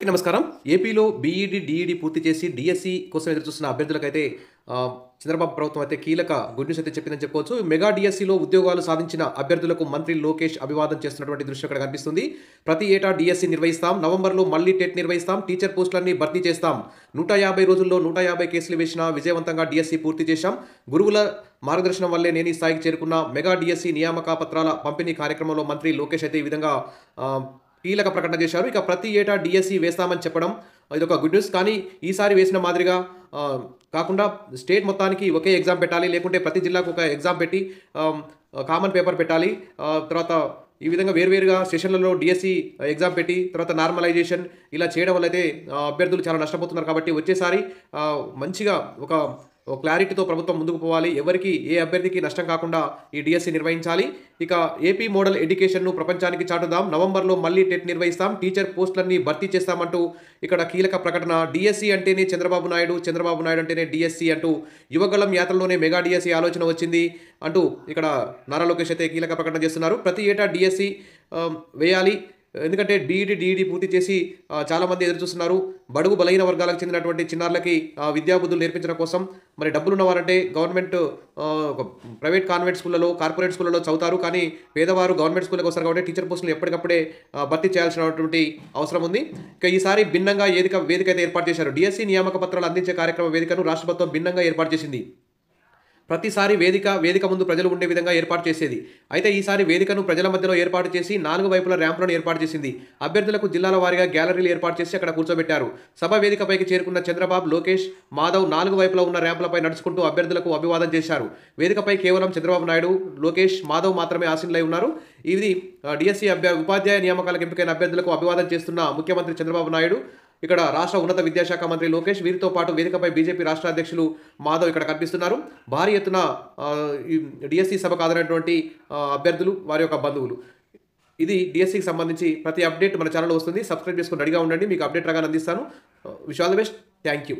నమస్కారం. ఏపీలో B Ed, DEd పూర్తి చేసి డీఎస్సీ కోసం ఎదురుచూస్తున్న అభ్యర్థులకైతే చంద్రబాబు ప్రభుత్వం అయితే కీలక గుడ్ న్యూస్ అయితే చెప్పిందని చెప్పుకోవచ్చు. మెగా డీఎస్సీలో ఉద్యోగాలు సాధించిన అభ్యర్థులకు మంత్రి లోకేష్ అభివాదం చేస్తున్నటువంటి దృశ్యం ఇక్కడ కనిపిస్తుంది. ప్రతి ఏటా డీఎస్సీ నిర్వహిస్తాం. నవంబర్లో మళ్లీ టెట్ నిర్వహిస్తాం. టీచర్ పోస్టులన్నీ భర్తీ చేస్తాం. 150 రోజుల్లో 150 కేసులు వేసినా విజయవంతంగా డీఎస్సీ పూర్తి చేశాం. గురువుల మార్గదర్శనం వల్లే నేను ఈ స్థాయికి చేరుకున్న మెగా డీఎస్సీ నియామక పత్రాల పంపిణీ కార్యక్రమంలో మంత్రి లోకేష్ అయితే ఈ విధంగా కీలక ప్రకటన చేశారు. ఇక ప్రతి ఏటా డీఎస్సీ వేస్తామని చెప్పడం ఇదొక గుడ్ న్యూస్. కానీ ఈసారి వేసిన మాదిరిగా కాకుండా స్టేట్ మొత్తానికి ఒకే ఎగ్జామ్ పెట్టాలి, లేకుంటే ప్రతి జిల్లాకు ఒక ఎగ్జామ్ పెట్టి కామన్ పేపర్ పెట్టాలి. తర్వాత ఈ విధంగా వేరువేరుగా సెషన్లలో డిఎస్సి ఎగ్జామ్ పెట్టి తర్వాత నార్మలైజేషన్ ఇలా చేయడం వల్ల అయితే అభ్యర్థులు చాలా నష్టపోతున్నారు. కాబట్టి వచ్చేసారి మంచిగా ఒక క్లారిటీతో ప్రభుత్వం ముందుకు పోవాలి. ఎవరికి ఏ అభ్యర్థికి నష్టం కాకుండా ఈ డిఎస్సి నిర్వహించాలి. ఇక ఏపీ మోడల్ ఎడ్యుకేషన్ను ప్రపంచానికి చాటుదాం. నవంబర్లో మళ్ళీ టెట్ నిర్వహిస్తాం. టీచర్ పోస్టులన్నీ భర్తీ చేస్తామంటూ ఇక్కడ కీలక ప్రకటన. డిఎస్సి అంటేనే చంద్రబాబు నాయుడు, చంద్రబాబు నాయుడు అంటేనే డిఎస్సి అంటూ యువగళం యాత్రలోనే మెగా డిఎస్సి ఆలోచన వచ్చింది అంటూ ఇక్కడ నారా లోకేష్ అయితే కీలక ప్రకటన చేస్తున్నారు. ప్రతి ఏటా డిఎస్సి వేయాలి. ఎందుకంటే డీఈడీ పూర్తి చేసి చాలామంది ఎదురు చూస్తున్నారు. బడుగు బలహీన వర్గాలకు చెందినటువంటి చిన్నారులకి విద్యాబుద్ధులు నేర్పించడం కోసం మరి డబ్బులు ఉన్నవారంటే గవర్నమెంట్ ప్రైవేట్ కాన్వెంట్ స్కూళ్ళలో, కార్పొరేట్ స్కూళ్ళలో చదువుతారు. కానీ పేదవారు గవర్నమెంట్ స్కూల్కి వస్తారు కాబట్టి టీచర్ పోస్టులు ఎప్పటికప్పుడే భర్తీ చేయాల్సినటువంటి అవసరం ఉంది. ఇక ఈసారి భిన్నంగా వేదిక అయితే ఏర్పాటు చేశారు. డిఎస్సి నియామక పత్రాలు అందించే కార్యక్రమ వేదికను రాష్ట్ర ప్రభుత్వం భిన్నంగా ఏర్పాటు చేసింది. ప్రతిసారి వేదిక ముందు ప్రజలు ఉండే విధంగా ఏర్పాటు చేసేది. అయితే ఈసారి వేదికను ప్రజల మధ్యలో ఏర్పాటు చేసి 4 వైపుల ర్యాంపులను ఏర్పాటు చేసింది. అభ్యర్థులకు జిల్లాల వారీగా గ్యాలరీలు ఏర్పాటు చేసి అక్కడ కూర్చోబెట్టారు. సభ వేదికపైకి చేరుకున్న చంద్రబాబు, లోకేష్, మాధవ్ 4 వైపులా ఉన్న ర్యాంపులపై నడుచుకుంటూ అభ్యర్థులకు అభివాదం చేశారు. వేదికపై కేవలం చంద్రబాబు నాయుడు, లోకేష్, మాధవ్ మాత్రమే ఆసీనులై ఉన్నారు. ఇది డిఎస్సి ఉపాధ్యాయ నియామకాలకు ఎంపికైన అభ్యర్థులకు అభివాదం చేస్తున్న ముఖ్యమంత్రి చంద్రబాబు నాయుడు. ఇక్కడ రాష్ట్ర ఉన్నత విద్యాశాఖ మంత్రి లోకేష్, వీరితో పాటు వేదికపై బీజేపీ రాష్ట్ర అధ్యక్షులు మాధవ్ ఇక్కడ కనిపిస్తున్నారు. భారీ ఎత్తున డిఎస్సి సభకు హాజరైనటువంటి అభ్యర్థులు, వారి యొక్క బంధువులు. ఇది డిఎస్సికి సంబంధించి ప్రతి అప్డేట్ మన ఛానల్లో వస్తుంది. సబ్స్క్రైబ్ చేసుకుని రెడీగా ఉండండి. మీకు అప్డేట్ రాగానే అందిస్తాను. Wish all the best. Thank you.